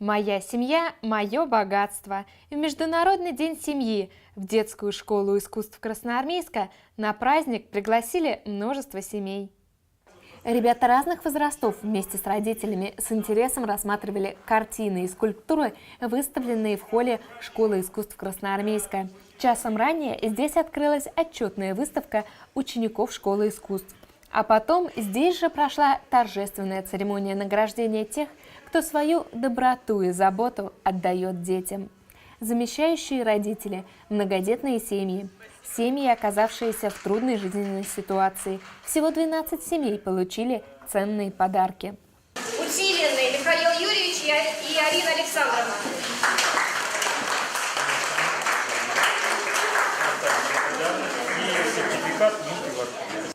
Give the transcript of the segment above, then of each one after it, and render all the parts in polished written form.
Моя семья– мое богатство. В Международный день семьи в детскую школу искусств Красноармейска на праздник пригласили множество семей. Ребята разных возрастов вместе с родителями с интересом рассматривали картины и скульптуры, выставленные в холле школы искусств Красноармейска. Часом ранее здесь открылась отчетная выставка учеников школы искусств. А потом здесь же прошла торжественная церемония награждения тех, кто свою доброту и заботу отдает детям. Замещающие родители, многодетные семьи, семьи, оказавшиеся в трудной жизненной ситуации. Всего 12 семей получили ценные подарки. Утиленный Михаил Юрьевич и Арина Александровна.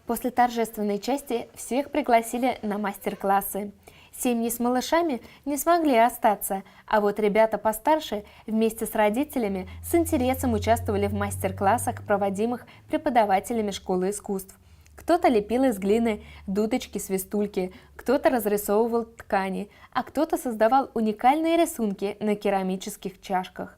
После торжественной части всех пригласили на мастер-классы. Семьи с малышами не смогли остаться, а вот ребята постарше вместе с родителями с интересом участвовали в мастер-классах, проводимых преподавателями школы искусств. Кто-то лепил из глины дудочки-свистульки, кто-то разрисовывал ткани, а кто-то создавал уникальные рисунки на керамических чашках.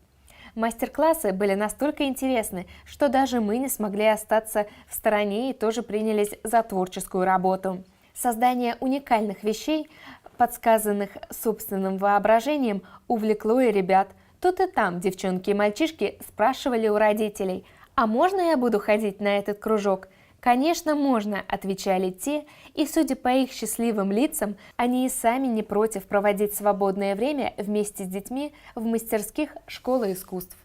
Мастер-классы были настолько интересны, что даже мы не смогли остаться в стороне и тоже принялись за творческую работу. Создание уникальных вещей, подсказанных собственным воображением, увлекло и ребят. Тут и там девчонки и мальчишки спрашивали у родителей: «А можно я буду ходить на этот кружок?» «Конечно, можно», – отвечали те, и, судя по их счастливым лицам, они и сами не против проводить свободное время вместе с детьми в мастерских школы искусств.